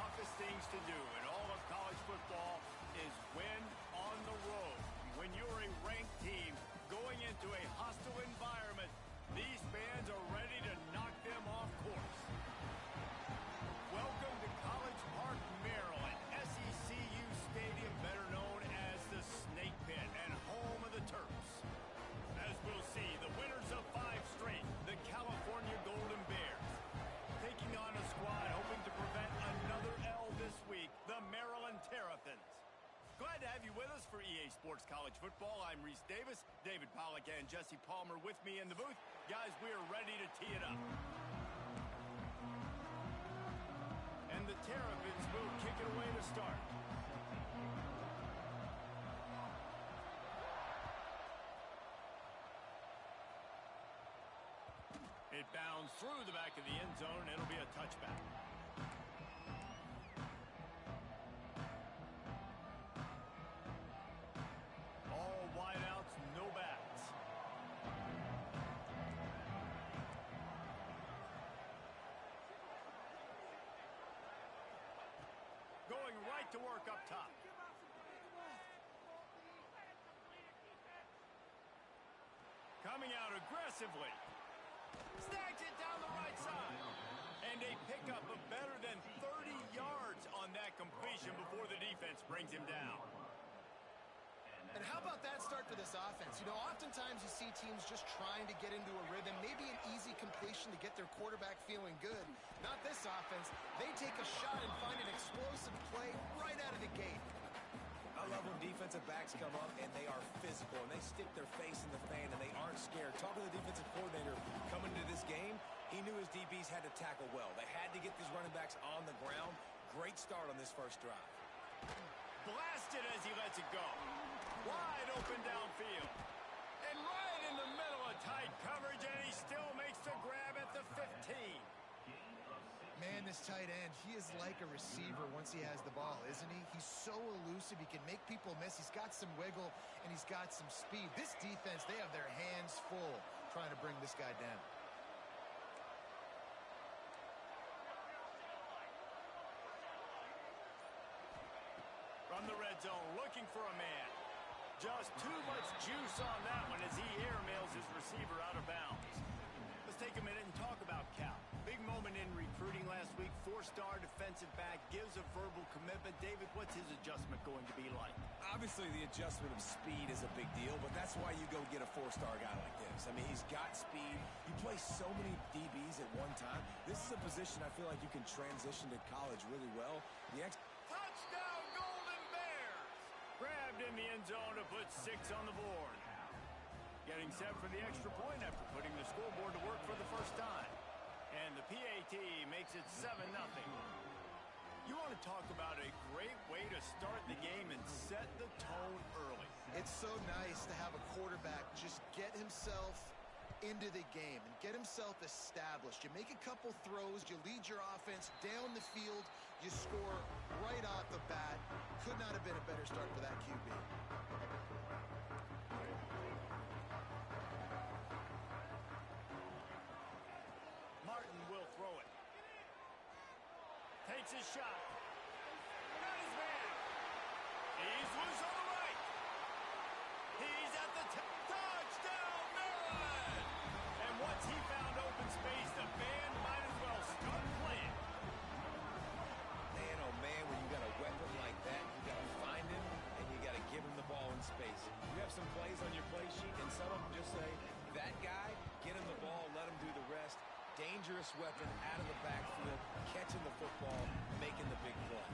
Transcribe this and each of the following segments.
toughest things to do in all of college football is win on the road. When you're a ranked team going into a hostile environment, these fans are ready to knock them off course. Welcome to College Park, Maryland, SECU Stadium, better known as the Snake Pit and home of the Terps. As we'll see, the winners of 5 straight, the California Golden Bears, taking on a squad hoping to prevent another L this week, the Maryland Terrapins. Glad to have you with us for EA Sports College Football. I'm Reese Davis, David Pollack and Jesse Palmer with me in the booth. Guys, we are ready to tee it up. And the Terrapins will kick it away to start. It bounds through the back of the end zone, and it'll be a touchback. All wideouts, no backs. Going right to work up top. Coming out aggressively. Snags it down the right side. And a pickup of better than 30 yards on that completion before the defense brings him down. And how about that start for this offense? You know, oftentimes you see teams just trying to get into a rhythm, maybe an easy completion to get their quarterback feeling good. Not this offense. They take a shot and find an explosive play right out of the gate. I love when defensive backs come up and they are physical and they stick their face in the fan and they aren't scared. Talking to the defensive coordinator coming into this game, he knew his DBs had to tackle well. They had to get these running backs on the ground. Great start on this first drive. Blasted as he lets it go. Wide open downfield. And right in the middle of tight coverage, and he still makes the grab at the 15. Man, this tight end, he is like a receiver once he has the ball, isn't he? He's so elusive. He can make people miss. He's got some wiggle, and he's got some speed. This defense, they have their hands full trying to bring this guy down. From the red zone, looking for a man. Just too much juice on that one as he airmails his receiver out of bounds. Let's take a minute and talk about Cal. Big moment in recruiting last week. 4-star defensive back, gives a verbal commitment. David, what's his adjustment going to be like? Obviously, the adjustment of speed is a big deal, but that's why you go get a 4-star guy like this. I mean, he's got speed. You play so many DBs at one time. This is a position I feel like you can transition to college really well. Touchdown, Golden Bears! Grabbed in the end zone to put 6 on the board. Getting set for the extra point after putting the scoreboard to work for the first time. And the PAT makes it 7-0. You want to talk about a great way to start the game and set the tone early. It's so nice to have a quarterback just get himself into the game and get himself established. You make a couple throws, you lead your offense down the field, you score right off the bat. Could not have been a better start for that QB. Martin will throw it. Takes his shot. Got his man. He's loose on the right. He's at the touchdown, Maryland! And once he found open space, the band might as well start playing. Man, oh man, when you got a weapon like that, you got to find him and you got to give him the ball in space. You have some plays on your play sheet, and some of them just say, that guy, get him the ball, let him do the rest. Dangerous weapon out of the backfield, catching the football, making the big play.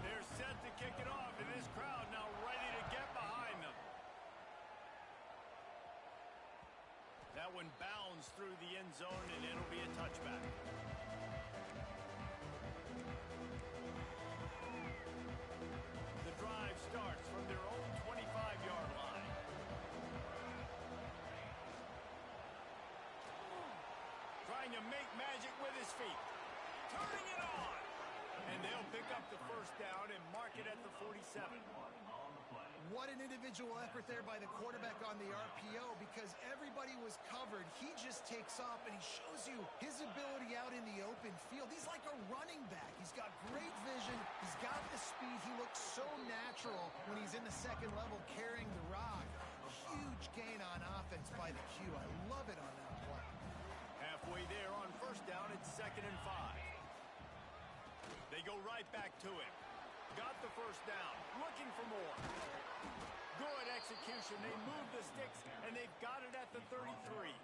They're set to kick it off, and this crowd now ready to get behind them. That one bounds through the end zone, and it'll be a touchback. The drive starts from their own 25-yard line. Trying to make magic with his feet. Turning it on. And they'll pick up the first down and mark it at the 47. What an individual effort there by the quarterback on the RPO, because everybody was covered. He just takes off, and he shows you his ability out in the open field. He's like a running back. He's got great vision. the second level carrying the rock. Huge gain on offense by the Q. I love it on that play. Halfway there on first down, it's 2nd and 5. They go right back to him. Got the first down, looking for more. Good execution. They move the sticks, and they've got it at the 33.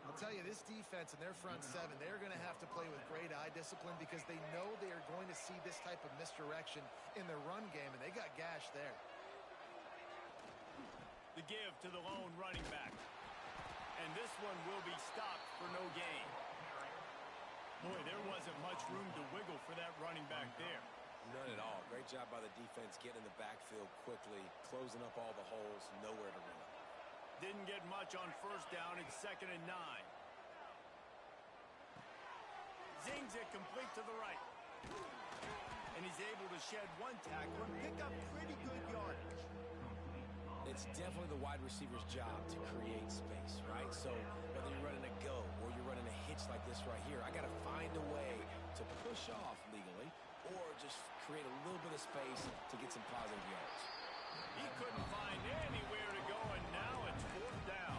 I'll tell you, this defense and their front seven, they're going to have to play with great eye discipline because they know they are going to see this type of misdirection in their run game, and they got gashed there. The give to the lone running back. And this one will be stopped for no gain. Boy, there wasn't much room to wiggle for that running back there. None at all. Great job by the defense getting in the backfield quickly, closing up all the holes, nowhere to run. Didn't get much on first down. It's 2nd and 9. Zings it complete to the right. And he's able to shed one tackle and pick up pretty good yardage. It's definitely the wide receiver's job to create space, right? So whether you're running a go or you're running a hitch like this right here, I got to find a way to push off legally or just create a little bit of space to get some positive yards. He couldn't find anywhere to go, and now it's 4th down.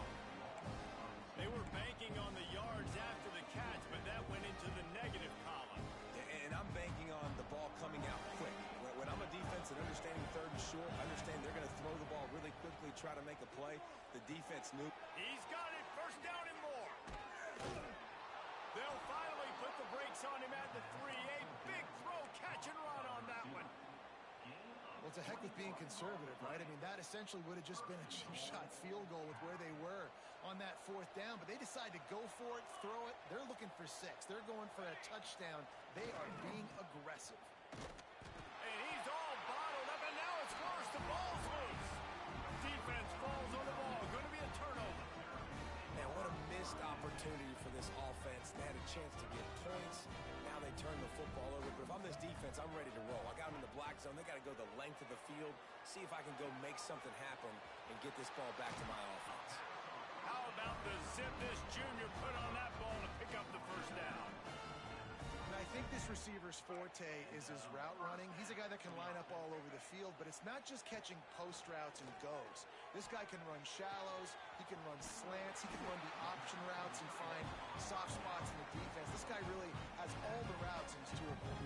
They were banking on the yards after the catch, but that went into the negative column. And I'm banking on the ball coming out quick. When I'm a defense and understanding 3rd and short, I understand they're going to throw the ball really quickly, try to make a play. The defense knew. He's got it, 1st down and more. They'll finally put the brakes on him at the 3. A big throw, catch and run on that one. Well, to heck with being conservative, right? I mean, that essentially would have just been a chip shot field goal with where they were on that 4th down. But they decide to go for it, throw it. They're looking for 6. They're going for a touchdown. They are being aggressive. And he's all bottled up, and now it's worse. The ball's loose. Defense falls on the ball. Going to be a turnover. Man, what a missed opportunity for this offense. They had a chance to get points. Now they turn the football over. But if I'm this defense, I'm ready to roll. I got them in the black zone. They got to go the length of the field, see if I can go make something happen and get this ball back to my offense. How about the zip this junior put on that ball to pick up the first down? And I think this receiver's forte is his route running. He's a guy that can line up all over the field, but it's not just catching post routes and goes. This guy can run shallows, he can run slants, he can run the option routes and find soft spots in the defense. This guy really has all the routes in his toolbox.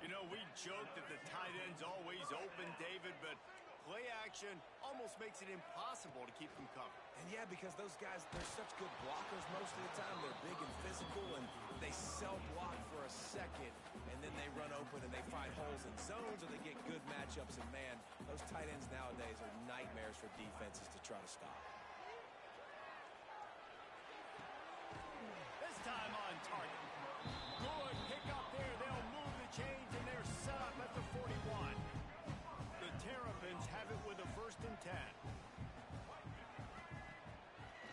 You know, we joke that the tight end's always open, David, but play action almost makes it impossible to keep them covered. And yeah, because those guys, they're such good blockers most of the time. They're big and physical, and they self-block for a second, and then they run open and they find holes in zones, or they get good matchups. And man, those tight ends nowadays are nightmares for defenses to try to stop. This time on target. Good pick up there. They'll move the chains, and they're set up at the 41. The Terrapins have it with a 1st and 10.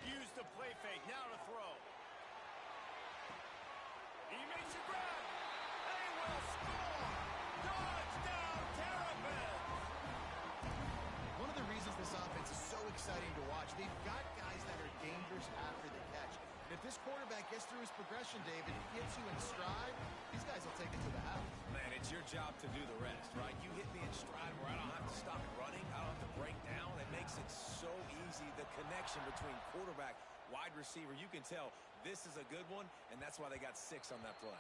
Use the play fake. Now to throw. He makes a grab. They will score. Touchdown, Terrapins. One of the reasons this offense is so exciting to watch, they've got guys that are dangerous after the catch. And if this quarterback gets through his progression, David, gets you in stride, these guys will take it to the house. Man, it's your job to do the rest, right? You hit me in stride where I don't have to stop running. I don't have to break down. It makes it so easy. The connection between quarterback, wide receiver, you can tell this is a good one, and that's why they got 6 on that play.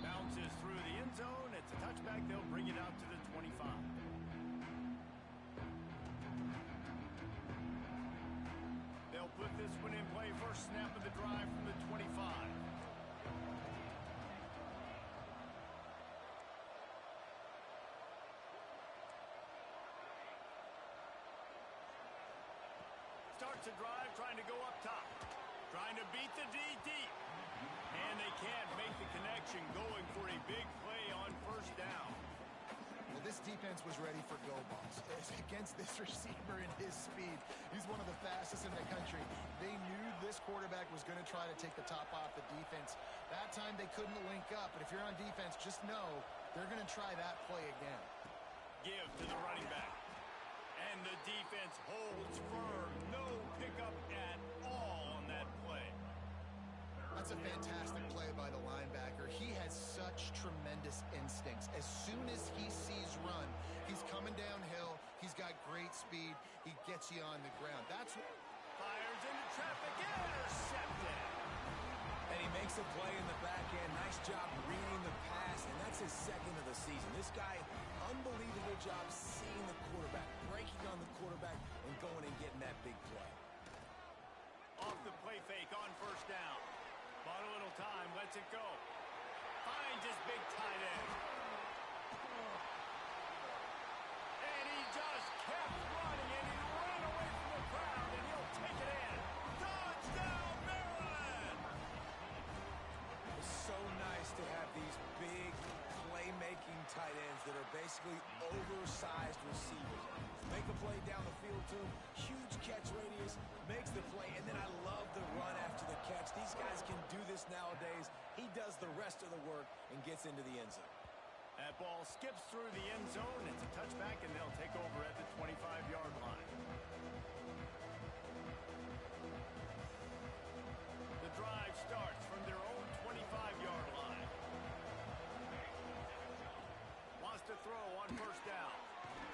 Bounces through the end zone. It's a touchback. They'll bring it out to the 25. They'll put this one in play. First snap of the drive from the 25. Starts a drive, trying to go up top. Trying to beat the D deep. And they can't make the connection, going for a big play on first down. Well, this defense was ready for go balls. Against this receiver and his speed, he's one of the fastest in the country. They knew this quarterback was going to try to take the top off the defense. That time they couldn't link up, but if you're on defense, just know they're going to try that play again. Give to the running back. And the defense holds firm. No pickup at all on that play. That's a fantastic play by the linebacker. He has such tremendous instincts. As soon as he sees run, he's coming downhill. great speed. He gets you on the ground. That's what... Fires into traffic, intercepted. And he makes a play in the back end. Nice job reading the pass, and that's his second of the season. This guy, unbelievable job seeing the quarterback, breaking on the quarterback, and going and getting that big play. Off the play fake on first down. Bought a little time, lets it go. Finds his big tight end. And he just kept running, and he ran away from the crowd, and he'll take it in. Touchdown, Maryland! It's so nice to have these big playmaking tight ends that are basically oversized receivers. Make a play down the field to him, huge catch radius, makes the play, and then I love the run after the catch. These guys can do this nowadays. He does the rest of the work and gets into the end zone. That ball skips through the end zone. It's a touchback, and they'll take over at the 25-yard line. The drive starts from their own 25-yard line. Wants to throw on first down.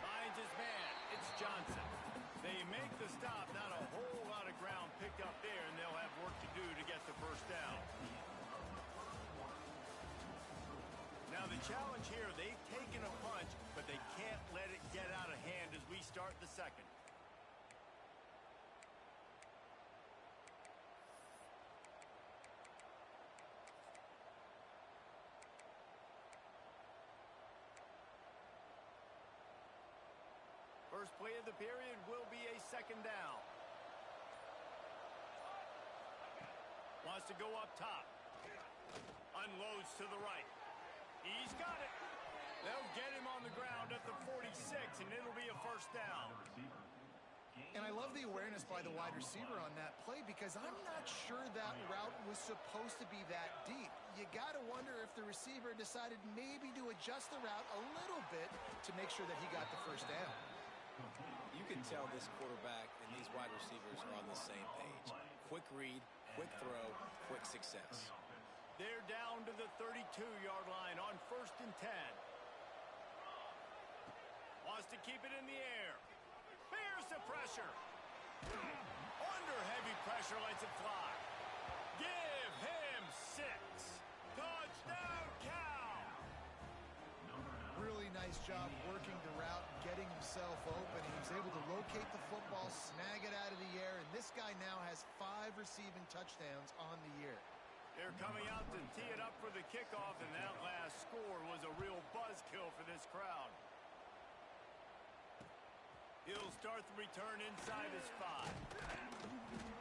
Finds his man. It's Johnson. They make the stop. Not a whole lot of ground picked up there, and they'll have work to do to get the first down. Now the challenge here, they've taken a punch, but they can't let it get out of hand as we start the second. First play of the period will be a second down. Wants to go up top. Unloads to the right. He's got it. They'll get him on the ground at the 46, and it'll be a first down. And I love the awareness by the wide receiver on that play because I'm not sure that route was supposed to be that deep. You got to wonder if the receiver decided maybe to adjust the route a little bit to make sure that he got the first down. You can tell this quarterback and these wide receivers are on the same page. Quick read, quick throw, quick success. They're down to the 32-yard line on 1st and 10. Wants to keep it in the air. Here's the pressure. Under heavy pressure, lets it fly. Give him 6. Touchdown, Cal. Really nice job working the route, getting himself open. He was able to locate the football, snag it out of the air, and this guy now has 5 receiving touchdowns on the year. They're coming out to tee it up for the kickoff, and that last score was a real buzzkill for this crowd. He'll start the return inside his 5.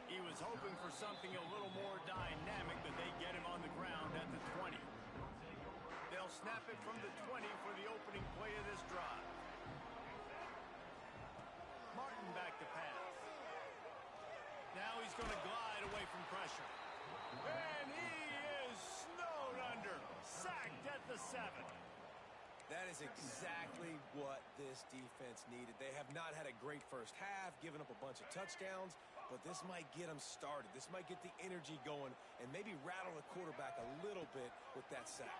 He was hoping for something a little more dynamic, but they get him on the ground at the 20. They'll snap it from the 20 for the opening play of this drive. Martin back to pass. Now he's going to glide away from pressure. And he is snowed under. Sacked at the 7. That is exactly what this defense needed. They have not had a great first half, given up a bunch of touchdowns, but this might get them started. This might get the energy going and maybe rattle the quarterback a little bit with that sack.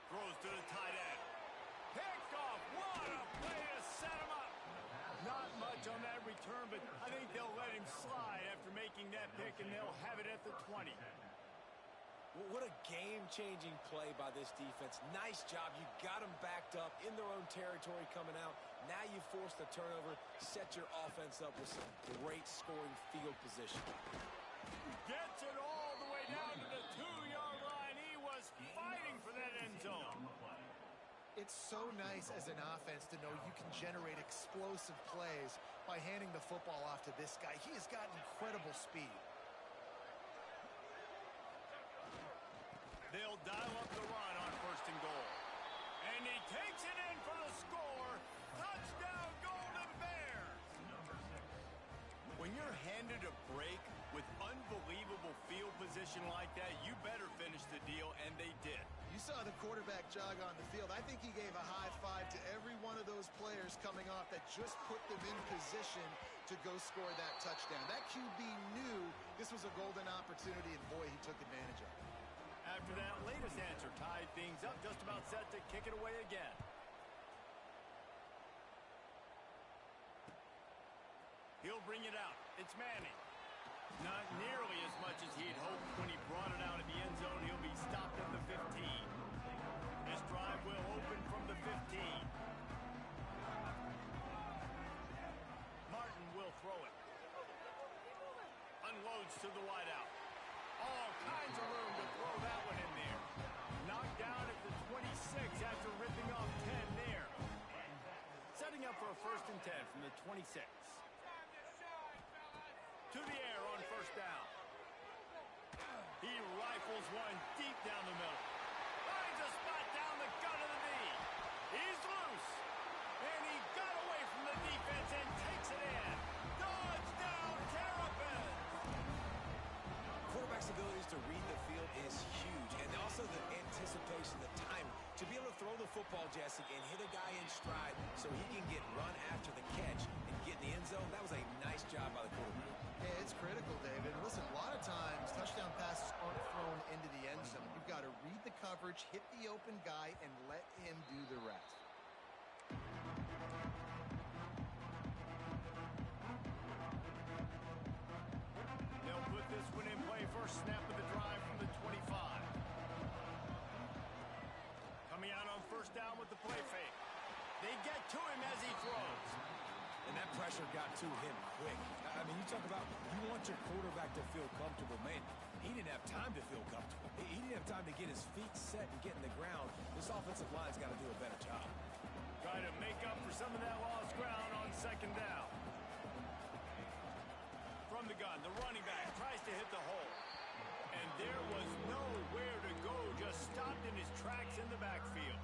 Throws to the tight end. Picked off. What a play to set him up. Not much on that return, but I think they'll let him slide after making that pick, and they'll have it at the 20. What a game-changing play by this defense. Nice job. You got them backed up in their own territory coming out. Now you force the turnover, set your offense up with some great scoring field position. Gets it all the way down to the 2-yard line. He was fighting for that end zone. It's so nice as an offense to know you can generate explosive plays by handing the football off to this guy. He has got incredible speed. They'll dial up the run on 1st and goal. And he takes it in for the score. Touchdown, Golden Bears. When you're handed a break with unbelievable field position like that, you better finish the deal, and they did. You saw the quarterback jog on the field. I think he gave a high five to every one of those players coming off that just put them in position to go score that touchdown. That QB knew this was a golden opportunity, and boy, he took advantage of it. After that latest answer tied things up, just about set to kick it away again. He'll bring it out. It's Manning. Not nearly as much as he'd hoped when he brought it out of the end zone. He'll be stopped at the 15. This drive will open from the 15. Martin will throw it. Unloads to the wideout. All kinds of room to throw that one in there. Knocked down at the 26 after ripping off 10 there. Setting up for a 1st and 10 from the 26. To the air on 1st down. He rifles one deep down the middle. Finds a spot down the gut of the knee. He's loose. And he got away from the defense and takes it in. Dodge down, Terrapin. Quarterback's abilities to read the field is huge. And also the anticipation, the timing. To be able to throw the football, Jesse, and hit a guy in stride so he can get run after the catch and get in the end zone, that was a nice job by the quarterback. Yeah, it's critical, David. Listen, a lot of times touchdown passes aren't thrown into the end zone. You've got to read the coverage, hit the open guy, and let him do the rest. They'll put this one in play. First snap of the drive from the 25. Coming out on 1st down with the play fake. They get to him as he throws. And that pressure got to him quick. I mean, you talk about you want your quarterback to feel comfortable. Man, he didn't have time to feel comfortable. He didn't have time to get his feet set and get in the ground. This offensive line's got to do a better job. Try to make up for some of that lost ground on 2nd down. From the gun, the running back tries to hit the hole. And there was nowhere to go, just stopped in his tracks in the backfield.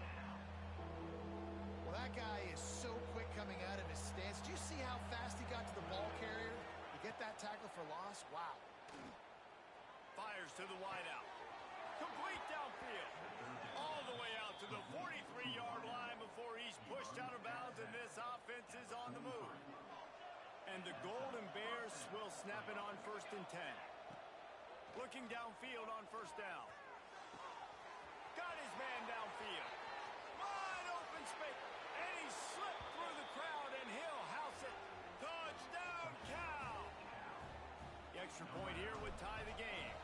Well, that guy is so quick coming out of his stance. Did you see how fast he got to the ball carrier to get that tackle for loss? Wow. Fires to the wideout. Complete downfield. All the way out to the 43-yard line before he's pushed out of bounds, and this offense is on the move. And the Golden Bears will snap it on 1st and 10. Looking downfield on 1st down. Got his man downfield. Wide open space. And he slipped through the crowd, and he'll house it. Touchdown, Cal. The extra point here would tie the game.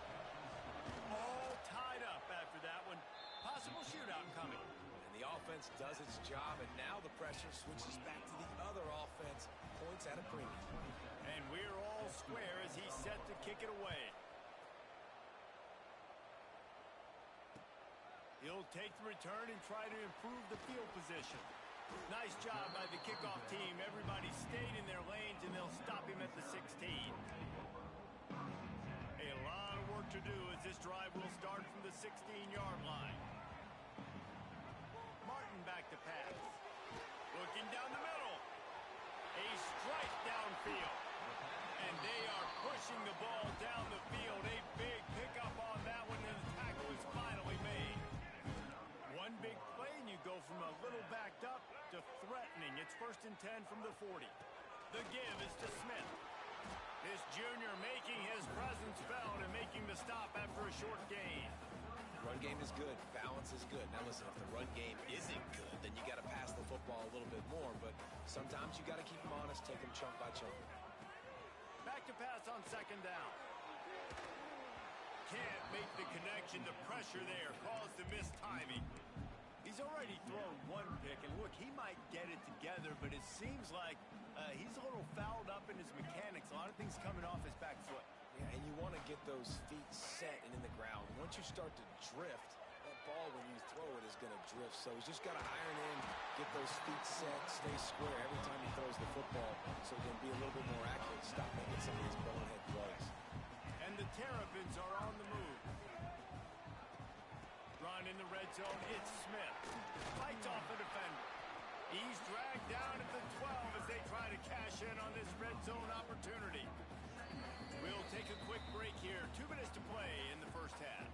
All tied up after that one. Possible shootout coming. And the offense does its job, and now the pressure switches back to the other offense. Points at a premium. And we're all square as he's set to kick it away. He'll take the return and try to improve the field position. Nice job by the kickoff team. Everybody stayed in their lanes, and they'll stop him at the 16. A lot of work to do as this drive will start from the 16-yard line. Martin back to pass. Looking down the middle. A strike downfield. And they are pushing the ball down the field. A big pickup on that one, and the tackle is finally made. One big play, and you go from a little backed up to threatening. It's 1st and 10 from the 40. The give is to Smith. This junior making his presence felt and making the stop after a short gain. Run game is good. Balance is good. Now listen, if the run game isn't good, then you got to pass the football a little bit more. But sometimes you got to keep them honest, take them chunk by chunk. Back to pass on 2nd down. Can't make the connection. The pressure there caused the missed timing. He's already thrown one pick, and look, he might get it together, but it seems like he's a little fouled up in his mechanics. A lot of things coming off his back foot. Yeah, and you want to get those feet set and in the ground. Once you start to drift, that ball, when you throw it, is going to drift. So he's just got to iron in, get those feet set, stay square every time he throws the football so he can be a little bit more accurate, stop making some of these bonehead throws. And the Terrapins are on the move. Run in the red zone. It's Smith. Fights off the defender. He's dragged down at the 12 as they try to cash in on this red zone opportunity. We'll take a quick break here. 2 minutes to play in the first half.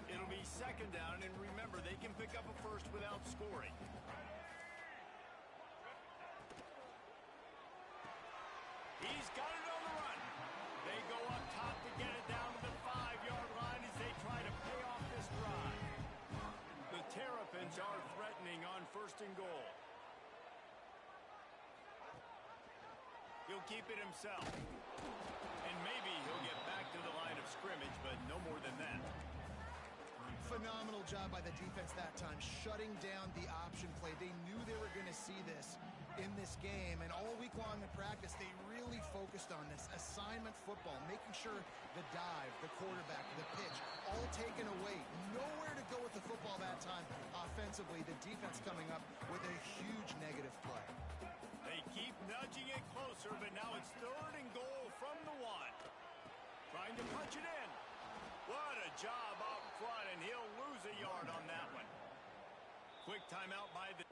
It'll be 2nd down, and remember, they can pick up a first without scoring. He's got it on the run. They go up top to get it down to the 5-yard line as they try to pay off this drive. The Terrapins are threatening on 1st and goal. He'll keep it himself. And maybe he'll get back to the line of scrimmage, but no more than that. Phenomenal job by the defense that time, shutting down the option play. They knew they were going to see this in this game, and all week long in practice, they really focused on this assignment football, making sure the dive, the quarterback, the pitch, all taken away. Nowhere to go with the football that time offensively. The defense coming up with a huge negative play. They keep nudging it closer, but now it's 3rd and goal from the 1. Trying to punch it in. What a job up front, and he'll lose a yard on that one. Quick timeout by the...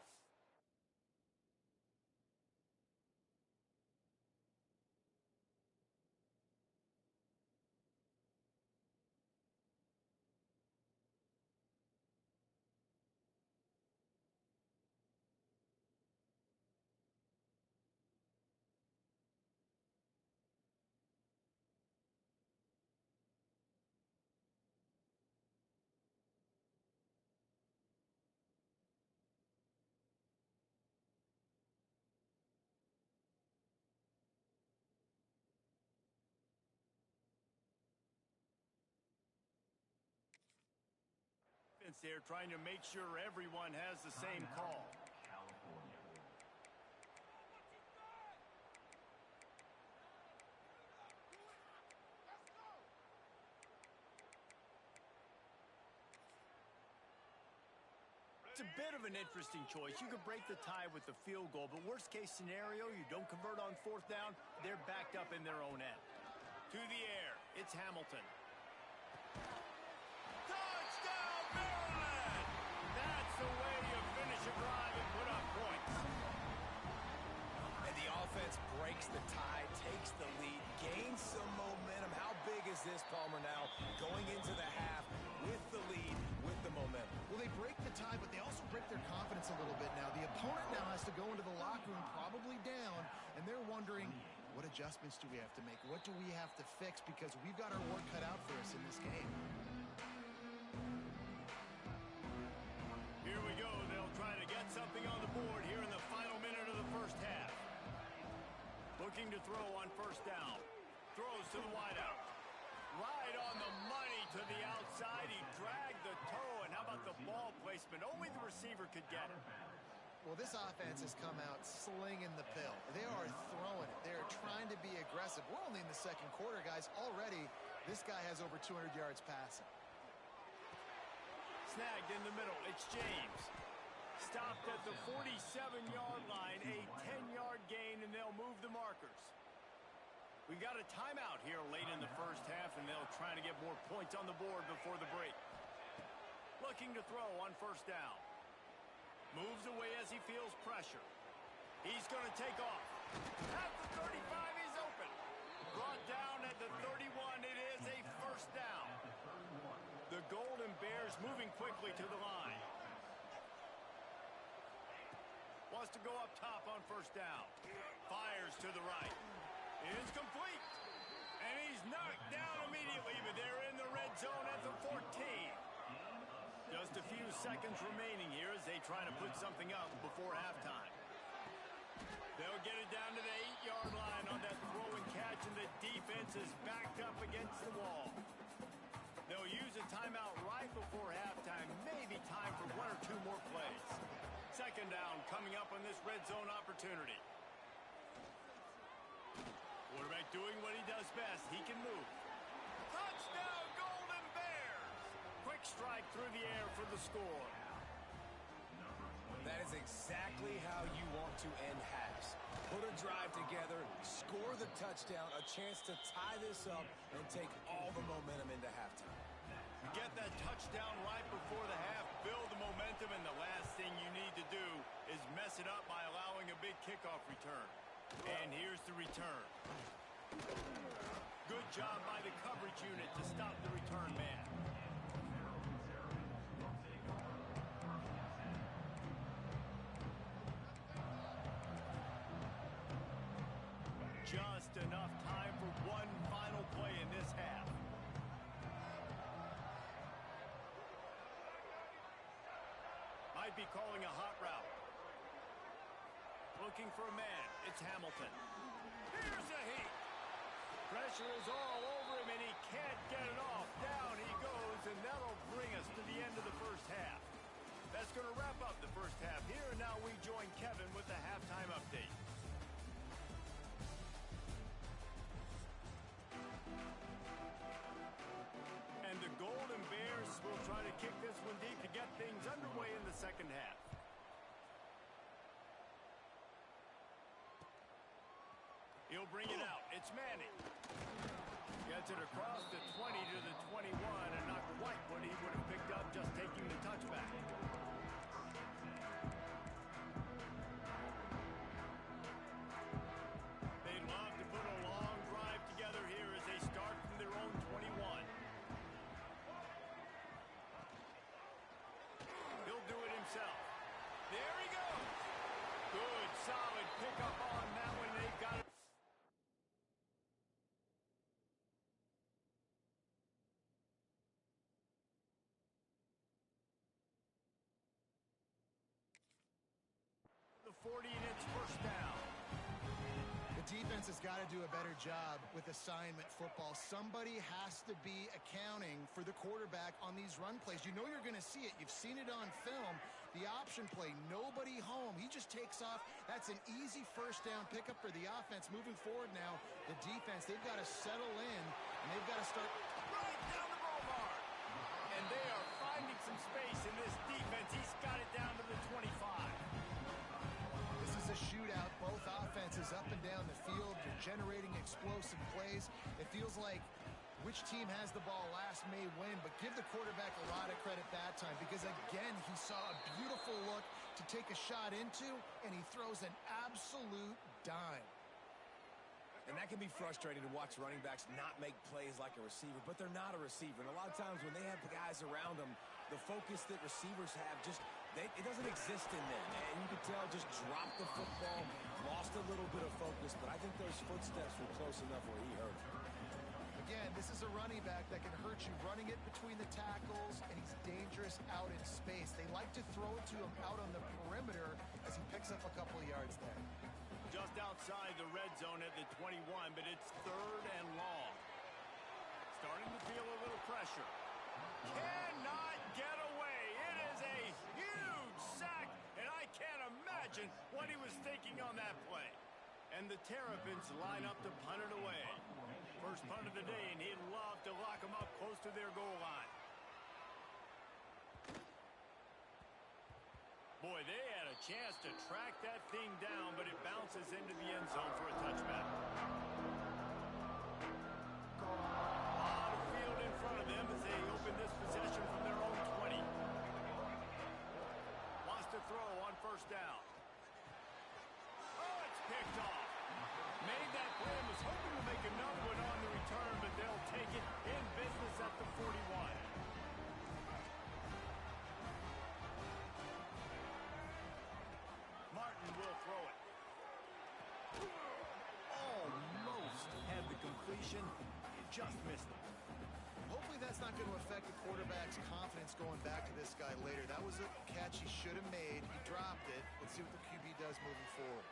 There trying to make sure everyone has the same call. It's a bit of an interesting choice. You could break the tie with the field goal, but worst case scenario, you don't convert on 4th down, they're backed up in their own end. To the air, it's Hamilton. Touchdown, Maryland! That's the way you finish a drive and put up points. And the offense breaks the tie, takes the lead, gains some momentum. How big is this, Palmer, now going into the half with the lead, with the momentum? Well, they break the tie, but they also break their confidence a little bit now. The opponent now has to go into the locker room probably down, and they're wondering, what adjustments do we have to make? What do we have to fix? Because we've got our work cut out for us in this game. Here we go. They'll try to get something on the board here in the final minute of the first half. Looking to throw on 1st down. Throws to the wideout. Right on the money to the outside. He dragged the toe, and how about the ball placement? Only the receiver could get it. Well, this offense has come out slinging the pill. They are throwing it. They are trying to be aggressive. We're only in the 2nd quarter, guys. Already, this guy has over 200 yards passing. Snagged in the middle. It's James. Stopped at the 47-yard line. A 10-yard gain, and they'll move the markers. We got a timeout here late in the first half, and they'll try to get more points on the board before the break. Looking to throw on 1st down. Moves away as he feels pressure. He's going to take off. At the 35, he's open. Brought down at the 31. It is a 1st down. The Golden Bears moving quickly to the line. Wants to go up top on 1st down. Fires to the right. Is complete. And he's knocked down immediately, but they're in the red zone at the 14. Just a few seconds remaining here as they try to put something up before halftime. They'll get it down to the 8-yard line on that throw and catch, and the defense is backed up against the wall. They'll use a timeout right before halftime. Maybe time for 1 or 2 more plays. 2nd down coming up on this red zone opportunity. Quarterback doing what he does best. He can move. Touchdown, Golden Bears! Quick strike through the air for the score. That is exactly how you want to end halves. Put a drive together, score the touchdown, a chance to tie this up, and take all the momentum into halftime. Get that touchdown right before the half, build the momentum, and the last thing you need to do is mess it up by allowing a big kickoff return. And here's the return. Good job by the coverage unit to stop the return man. Just enough time for one final play in this half. Might be calling a hot route. Looking for a man. It's Hamilton. Here's the heat. Pressure is all over him, and he can't get it off. Down he goes, and that'll bring us to the end of the first half. That's going to wrap up the first half here, and now we join Kevin with the halftime update. And the Golden Bears will try to kick this one deep to get things underway in the second half. He'll bring it out. It's Manning. Gets it across the 20 to the 21, and not quite what he would have picked up just taking the touchback. They'd love to put a long drive together here as they start from their own 21. He'll do it himself. There he goes. Good, solid pickup on that one. They've got it. The 40, and it's first down. The defense has got to do a better job with assignment football. Somebody has to be accounting for the quarterback on these run plays. You know you're going to see it. You've seen it on film. The option play, nobody home. He just takes off. That's an easy first down pickup for the offense. Moving forward now, the defense, they've got to settle in, and they've got to start Right down the boulevard. And they are finding some space in this defense. He's got it down to the 25. This is a shootout. Both offenses up and down the field. You're generating explosive plays. It feels like which team has the ball last may win, but give the quarterback a lot of credit that time because, again, he saw a beautiful look to take a shot into, and he throws an absolute dime. And that can be frustrating to watch running backs not make plays like a receiver, but they're not a receiver. And a lot of times when they have the guys around them, the focus that receivers have it doesn't exist in them. And you can tell just dropped the football, lost a little bit of focus, but I think those footsteps were close enough where he hurt him. Again, this is a running back that can hurt you running it between the tackles, and he's dangerous out in space. They like to throw it to him out on the perimeter as he picks up a couple of yards there. Just outside the red zone at the 21, but it's third and long. Starting to feel a little pressure. Cannot get away. It is a huge sack, and I can't imagine what he was thinking on that play. And the Terrapins line up to punt it away. First punt of the day, and he'd love to lock them up close to their goal line. Boy, they had a chance to track that thing down, but it bounces into the end zone for a touchback. A lot of field in front of them as they open this possession from their own 20. Wants to throw on first down. Oh, it's picked off. Made that play and was hoping to make another one on the return, but they'll take it in business at the 41. Martin will throw it. Almost had the completion. Just missed it. Hopefully that's not going to affect the quarterback's confidence going back to this guy later. That was a catch he should have made. He dropped it. Let's see what the QB does moving forward.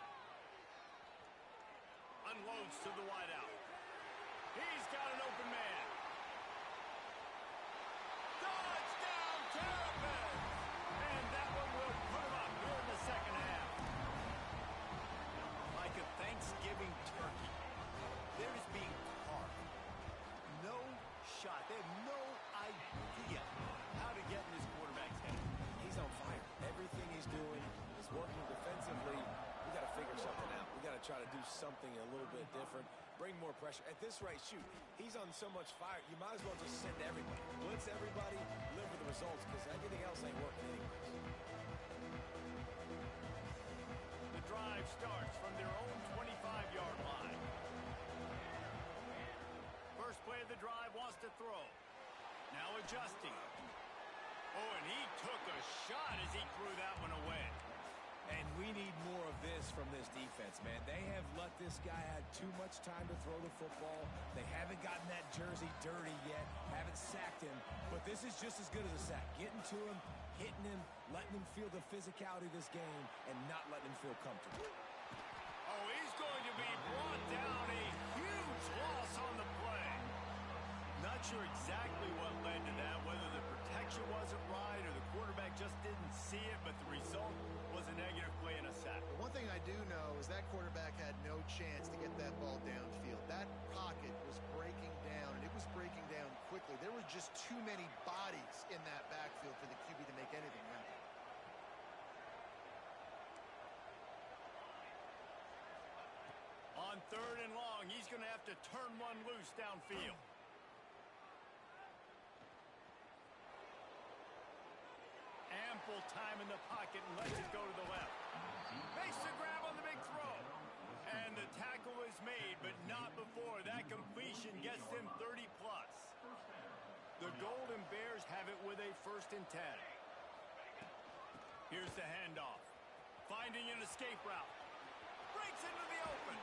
Unloads to the wideout. He's got an open man. Touchdown, Terrapins! And that one will put him up here in the second half. Like a Thanksgiving turkey. They're just being carved. No shot. They have no idea how to get in this quarterback's head. He's on fire. Everything he's doing is working defensively. We got to figure something out. We got to try to do something a little bit different. Bring more pressure. At this rate, shoot, he's on so much fire, you might as well just send everybody. Blitz everybody, live with the results, because anything else ain't working anyways. The drive starts from their own 25-yard line. First play of the drive, wants to throw. Now adjusting. Oh, and he took a shot as he threw that one away. And we need more of this from this defense, man. They have let this guy have too much time to throw the football. They haven't gotten that jersey dirty yet, haven't sacked him. But this is just as good as a sack. Getting to him, hitting him, letting him feel the physicality of this game, and not letting him feel comfortable. Oh, he's going to be brought down, a huge loss on the play. Not sure exactly what led to that, whether the protection wasn't right or the quarterback just didn't see it, but the result was a negative play and a sack. One thing I do know is that quarterback had no chance to get that ball downfield. That pocket was breaking down, and it was breaking down quickly. There were just too many bodies in that backfield for the QB to make anything happen. On 3rd and long, he's going to have to turn one loose downfield. Ample time in the pocket and lets it go to the left. Makes the grab on the big throw. And the tackle is made, but not before that completion gets them 30-plus. The Golden Bears have it with a 1st and 10. Here's the handoff. Finding an escape route. Breaks into the open.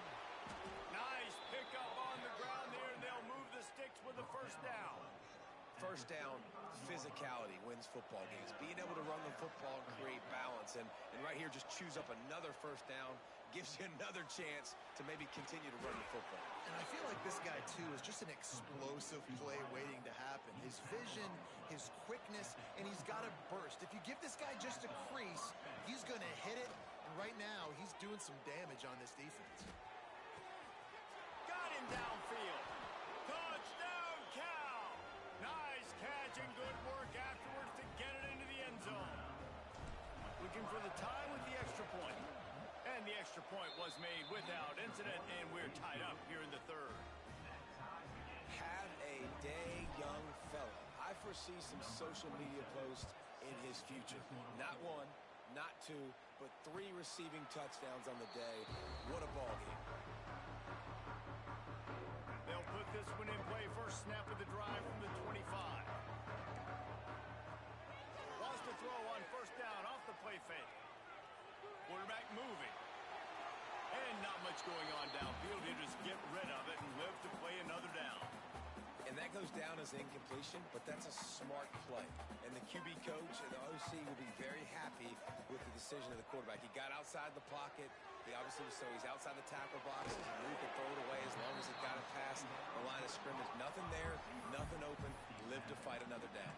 Nice pickup on the ground there, and they'll move the sticks with the 1st down. First down, physicality wins football games. Being able to run the football and create balance. And right here, just choose up another 1st down. Gives you another chance to maybe continue to run the football. And I feel like this guy, too, is just an explosive play waiting to happen. His vision, his quickness, and he's got a burst. If you give this guy just a crease, he's going to hit it. And right now, he's doing some damage on this defense. Got him downfield. Touchdown, Cal. Nice catch and good work afterwards to get it into the end zone. Looking for the tie with the extra point. And the extra point was made without incident, and we're tied up here in the 3rd. Have a day, young fella. I foresee some social media posts in his future. Not 1, not 2, but 3 receiving touchdowns on the day. What a ball game. They'll put this one in play. First snap of the drive from the 25. Wants to throw on 1st down off the play fake. Quarterback moving. And not much going on downfield. He'll just get rid of it and live to play another down. And that goes down as incompletion, but that's a smart play. And the QB coach and the OC will be very happy with the decision of the quarterback. He got outside the pocket. He obviously was so he's outside the tackle box. He moved and throw it away as long as it got it past the line of scrimmage. Nothing there, nothing open. Live to fight another down.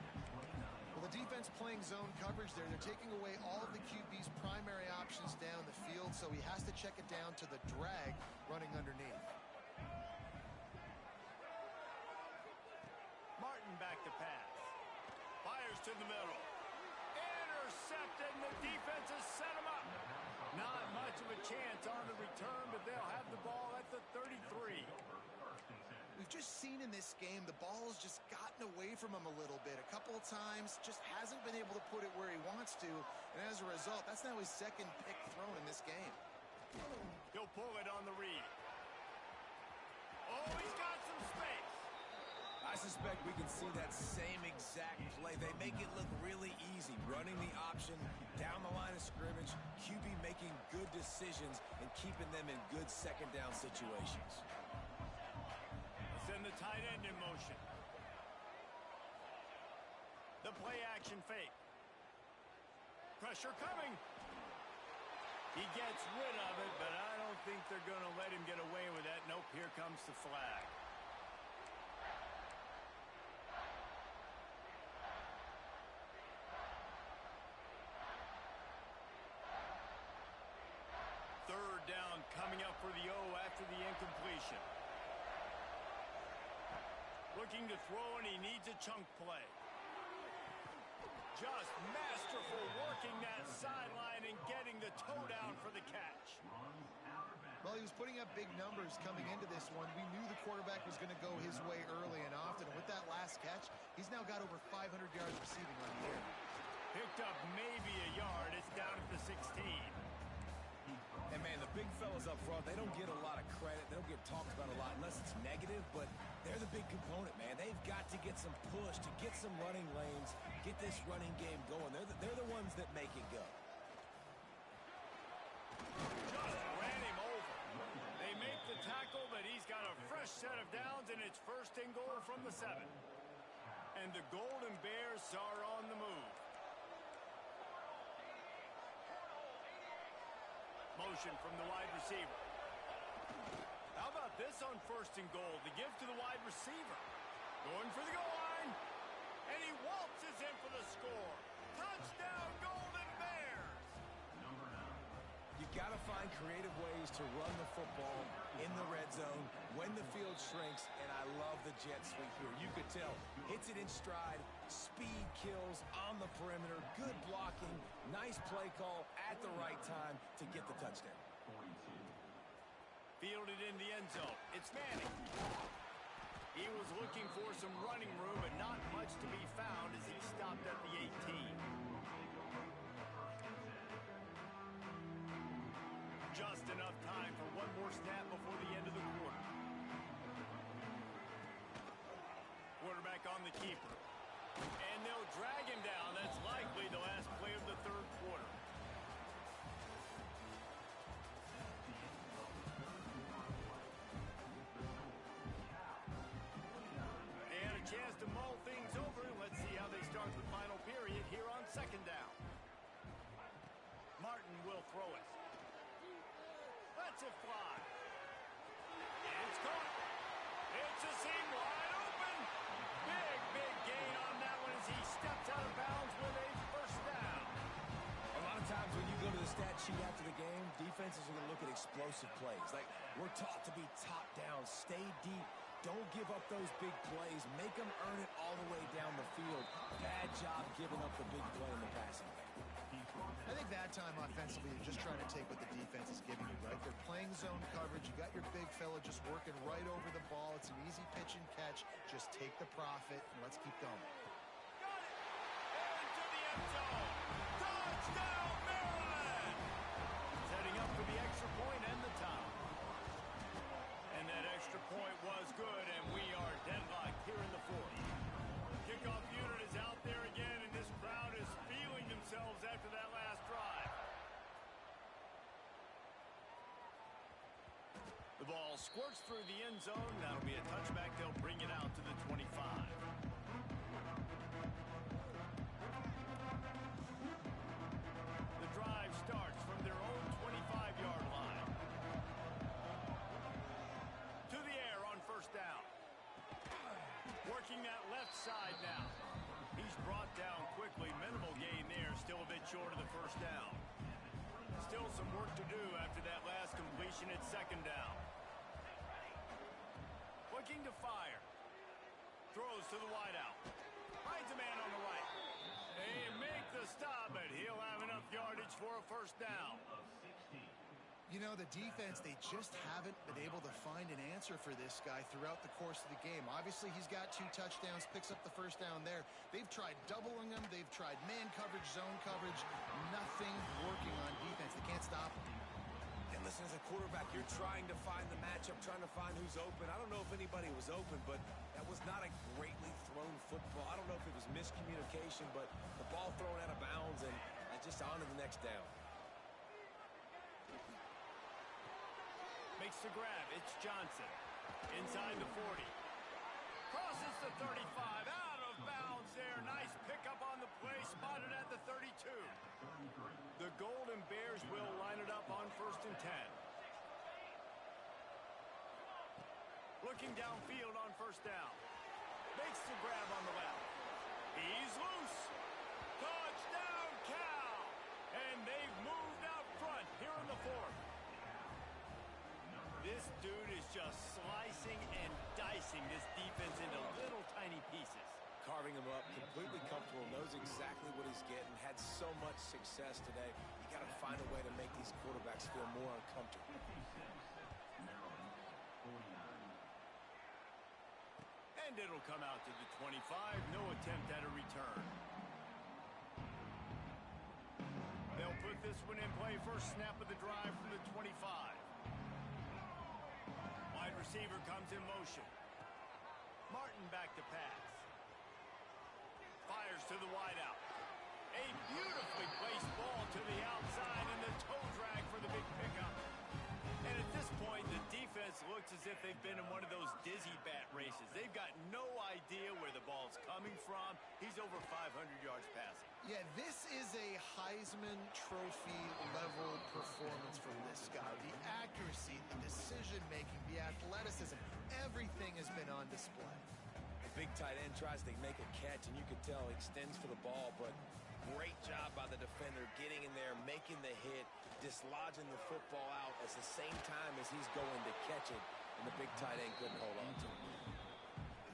Well, the defense playing zone coverage there. They're taking away all of the QB's primary options down the field, so he has to check it down to the drag running underneath. Martin back to pass. Fires to the middle. Intercepted, and the defense has set him up. Not much of a chance on the return, but they'll have the ball at the 33. We've just seen in this game the ball has just gotten away from him a little bit. A couple of times, just hasn't been able to put it where he wants to. And as a result, that's now his 2nd pick thrown in this game. He'll pull it on the read. Oh, he's got some space. I suspect we can see that same exact play. They make it look really easy, running the option down the line of scrimmage, QB making good decisions and keeping them in good 2nd down situations. Send the tight end in motion. The play action fake. Pressure coming. He gets rid of it, but I don't think they're going to let him get away with that. Nope, here comes the flag. Third down coming up for the O after the incompletion. Looking to throw, and he needs a chunk play. Just masterful working that sideline and getting the toe down for the catch. Well, he was putting up big numbers coming into this one. We knew the quarterback was going to go his way early and often. And with that last catch, he's now got over 500 yards receiving on the year. Picked up maybe a yard. It's down at the 16. And, man, the big fellas up front, they don't get a lot of credit. They don't get talked about a lot unless it's negative, but they're the big component, man. They've got to get some push, to get some running lanes, get this running game going. They're the ones that make it go. Just ran him over. They make the tackle, but he's got a fresh set of downs, and it's 1st and goal from the 7. And the Golden Bears are on the move. Motion from the wide receiver. How about this on 1st and goal? The give to the wide receiver. Going for the goal line. And he waltzes in for the score. Touchdown, Golden Bears! You got to find creative ways to run the football in the red zone when the field shrinks, and I love the jet sweep here. You could tell. Hits it in stride, speed kills on the perimeter, good blocking, nice play call at the right time to get the touchdown. Fielded in the end zone. It's Manning. He was looking for some running room, but not much to be found as he stopped at the 18. Just enough time for one more snap before the end of the quarter. Quarterback on the keeper. And they'll drag him down. That's likely the last play of the 3rd quarter. And a chance to mull things over. Let's see how they start the final period here on 2nd down. Martin will throw it. Lets it fly. It's caught. It's a seam wide open. Big gain on that one as he steps out of bounds with a 1st down. A lot of times when you go to the stat sheet after the game, defenses are going to look at explosive plays. Like, we're taught to be top down, stay deep, don't give up those big plays, make them earn it all the way down the field. Bad job giving up the big play in the passing game. I think that time offensively, you're just trying to take what the defense is giving you, right? They're playing zone coverage. You got your big fella just working right over the ball. It's an easy pitch and catch. Just take the profit, and let's keep going. Got it! Into the end zone! Touchdown, Maryland! Setting up for the extra point and the tie. And that extra point was good, and we are deadlocked here in the 4th. Kickoff unit is out there again, and this crowd is feeling themselves after that last drive. The ball squirts through the end zone. That'll be a touchback. They'll bring it out to the 25. The drive starts from their own 25-yard line. To the air on 1st down. Working that left side now. He's brought down quickly. Minimal gain there. Still a bit short of the 1st down. Still some work to do after that last completion at 2nd down. Looking to fire. Throws to the wideout. Finds a man on the right. They make the stop, but he'll have enough yardage for a 1st down. You know, the defense, they just haven't been able to find an answer for this guy throughout the course of the game. Obviously, he's got 2 touchdowns, picks up the 1st down there. They've tried doubling him. They've tried man coverage, zone coverage. Nothing working on defense. They can't stop him. And listen, as a quarterback, you're trying to find the matchup, trying to find who's open. I don't know if anybody was open, but that was not a greatly thrown football. I don't know if it was miscommunication, but the ball thrown out of bounds and just on to the next down. Makes the grab. It's Johnson. Inside the 40. Crosses the 35. Out of bounds there. Nice pickup on the play. Spotted at the 32. The Golden Bears will line it up on 1st and 10. Looking downfield on 1st down. Makes the grab on the left. He's loose. Touchdown, Cal. And they've moved out front here in the 4th. This dude is just slicing and dicing this defense into little tiny pieces. Carving him up, completely comfortable, knows exactly what he's getting, had so much success today. You got to find a way to make these quarterbacks feel more uncomfortable. And it'll come out to the 25. No attempt at a return. They'll put this one in play. First snap of the drive from the 25. Wide receiver comes in motion. Martin back to pass. Fires to the wideout. A beautifully placed ball to the outside and the toe drag for the big pickup. And at this point, the defense looks as if they've been in one of those dizzy bat races. They've got no idea where the ball's coming from. He's over 500 yards passing. Yeah, this is a Heisman Trophy level performance from this guy. The accuracy, the decision-making, the athleticism, everything has been on display. The big tight end tries to make a catch, and you can tell he extends for the ball, but great job by the defender getting in there, making the hit, dislodging the football out at the same time as he's going to catch it, and the big tight end couldn't hold on to it.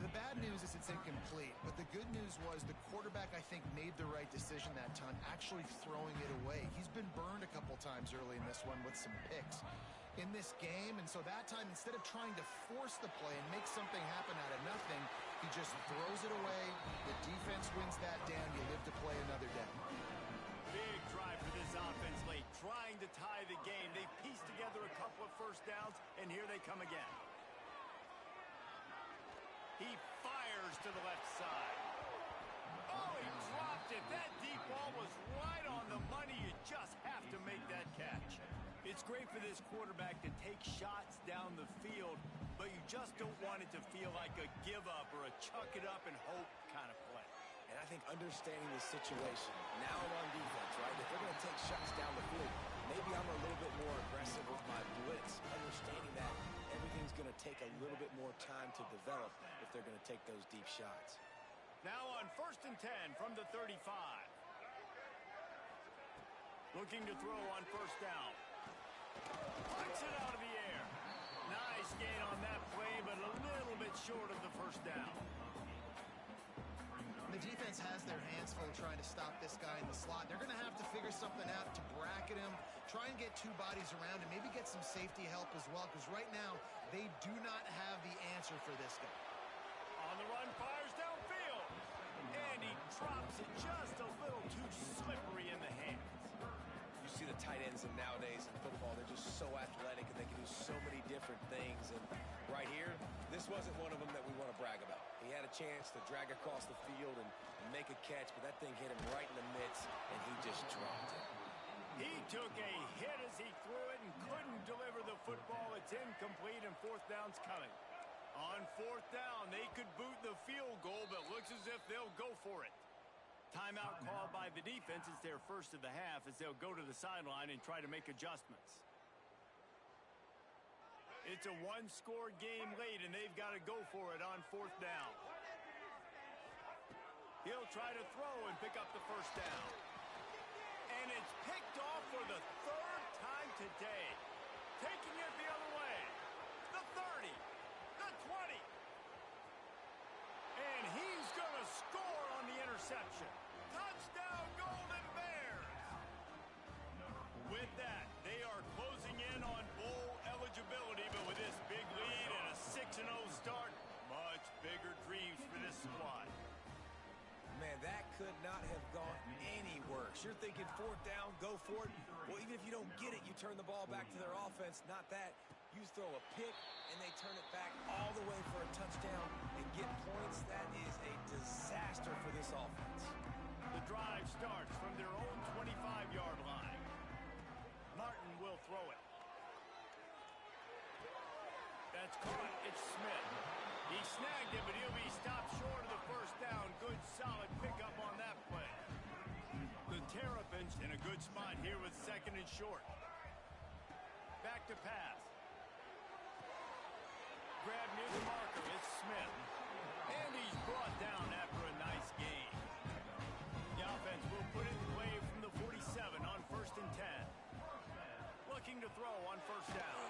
The bad news is it's incomplete, but the good news was the quarterback, I think, made the right decision that time, actually throwing it away. He's been burned a couple times early in this one with some picks in this game, and so that time, instead of trying to force the play and make something happen out of nothing, he just throws it away. The defense wins that down. You live to play another day. Big drive for this offense late, trying to tie the game. They pieced together a couple of first downs, and here they come again. He fires to the left side. Oh, he dropped it. That deep ball was right on the money. You just have to make that catch. It's great for this quarterback to take shots down the field, but you just don't want it to feel like a give-up or a chuck it up and hope kind of play. And I think understanding the situation, now I'm on defense, right? If they're going to take shots down the field, maybe I'm a little bit more aggressive with my blitz, understanding that everything's going to take a little bit more time to develop if they're going to take those deep shots. Now on 1st and 10 from the 35. Looking to throw on 1st down. Puts it out of the air. Nice gain on that play, but a little bit short of the 1st down. The defense has their hands full trying to stop this guy in the slot. They're going to have to figure something out to bracket him, try and get two bodies around him, maybe get some safety help as well, because right now they do not have the answer for this guy. On the run, fires downfield. And he drops it just a little too slippery in the hands. You see the tight ends in nowadays in football, they're just so athletic and they can do so many different things. And right here, this wasn't one of them that we want to brag about. He had a chance to drag across the field and make a catch, but that thing hit him right in the midst, and he just dropped it. He took a hit as he threw it and couldn't deliver the football. It's incomplete, and 4th down's coming. On 4th down, they could boot the field goal, but looks as if they'll go for it. Timeout called by the defense. It's their first of the half as they'll go to the sideline and try to make adjustments. It's a one-score game late, and they've got to go for it on 4th down. He'll try to throw and pick up the 1st down. And it's picked off for the 3rd time today. Taking it the other way. The 30. The 20. And he's going to score on the interception. Touchdown, Golden Bears! With that, they are closing in on bowl eligibility, but with this big lead and a 6-0 start, much bigger dreams for this squad. Man, that could not have gone any worse. You're thinking 4th down, go for it. Well, even if you don't get it, you turn the ball back to their offense. Not that. You throw a pick, and they turn it back all the way for a touchdown and get points. That is a disaster for this offense. The drive starts from their own 25-yard line. Martin will throw it. That's caught. It's Smith. He snagged it, but he'll be stopped short of the 1st down. Good, solid pickup on that play. The Terrapins in a good spot here with 2nd and short. Back to pass. Grab near the marker. It's Smith. And he's brought down after a nice gain. The offense will put it in play from the 47 on 1st and 10. Looking to throw on 1st down.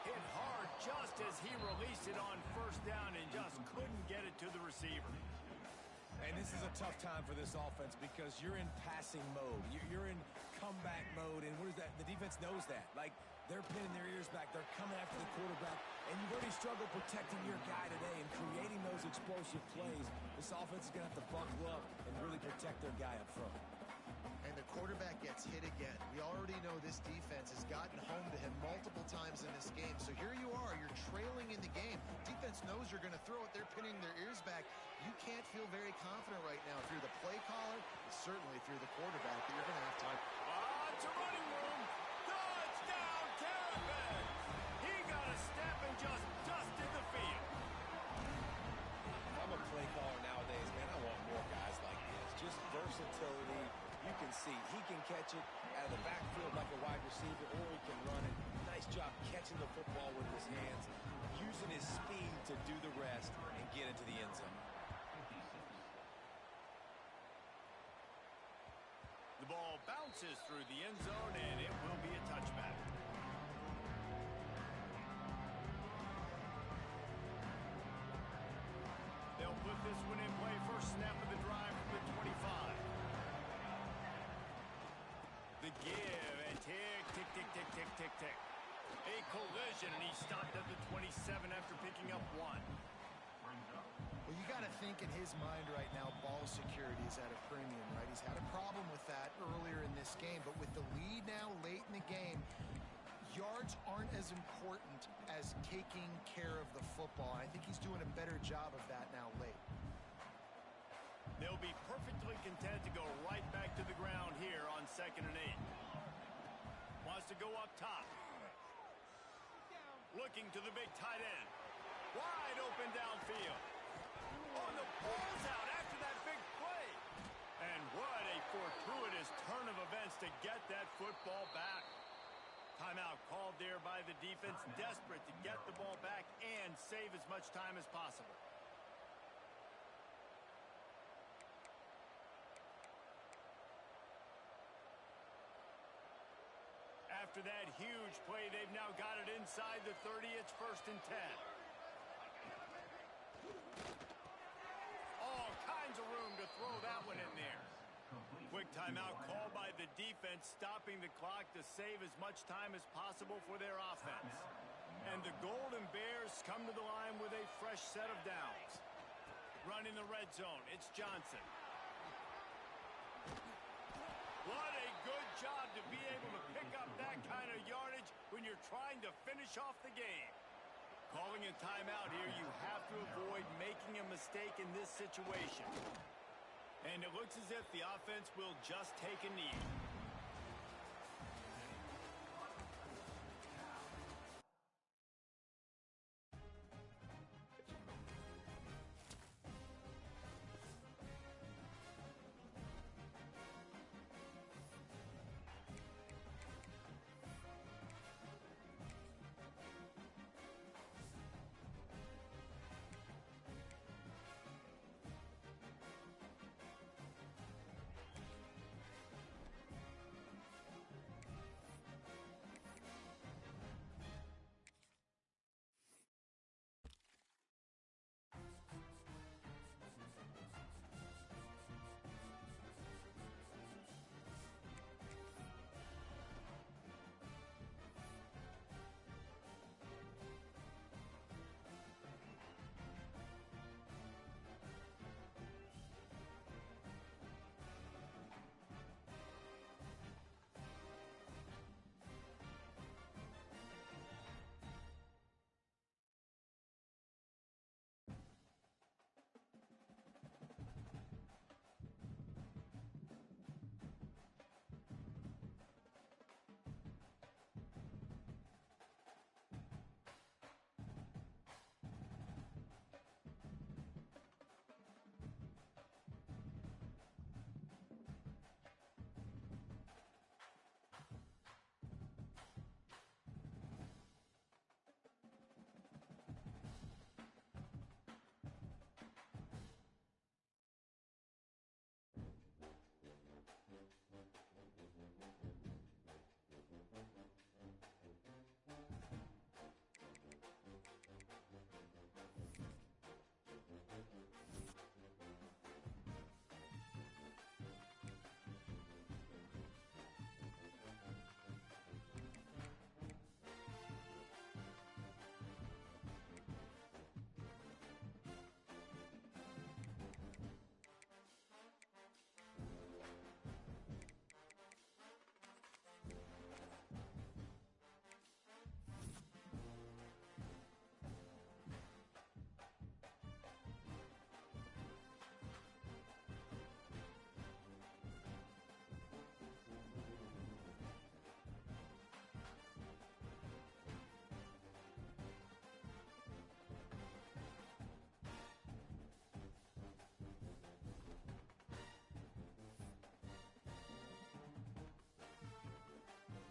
Hit hard just as he released it on 1st down and just couldn't get it to the receiver. And this is a tough time for this offense because you're in passing mode. You're in comeback mode, and what is that? The defense knows that. Like, they're pinning their ears back. They're coming after the quarterback, and you've already struggled protecting your guy today and creating those explosive plays. This offense is going to have to buckle up and really protect their guy up front. And the quarterback gets hit again. We already know this defense has gotten home to him multiple times in this game. So here you are, you're trailing in the game. Defense knows you're going to throw it. They're pinning their ears back. You can't feel very confident right now if you're the play caller, certainly if you're the quarterback, that you're going to have time. It's a running room. Touchdown, Terrapins! He got a a step and just dusted the field. If I'm a play caller nowadays, man, I want more guys like this. Just versatility. You can see he can catch it out of the backfield like a wide receiver, or he can run it. Nice job catching the football with his hands, using his speed to do the rest and get into the end zone. The ball bounces through the end zone, and it will be a touchback. They'll put this one in play. First snap of the drive from the 25. The give, and tick, tick, tick, tick, tick, tick, tick. A collision, and he stopped at the 27 after picking up one. Well, you got to think in his mind right now, ball security is at a premium, right? He's had a problem with that earlier in this game, but with the lead now late in the game, yards aren't as important as taking care of the football. I think he's doing a better job of that now late. They'll be perfectly content to go right back to the ground here on 2nd and 8. Wants to go up top. Looking to the big tight end. Wide open downfield. Oh, and the ball's out after that big play. And what a fortuitous turn of events to get that football back. Timeout called there by the defense, desperate to get the ball back and save as much time as possible. After that huge play, they've now got it inside the 30. It's 1st and 10. All kinds of room to throw that one in there. Quick timeout called by the defense, stopping the clock to save as much time as possible for their offense. And the Golden Bears come to the line with a fresh set of downs. Running the red zone, it's Johnson. What a good job to be able to pick up that kind of yardage when you're trying to finish off the game. Calling a timeout here, you have to avoid making a mistake in this situation. And it looks as if the offense will just take a knee.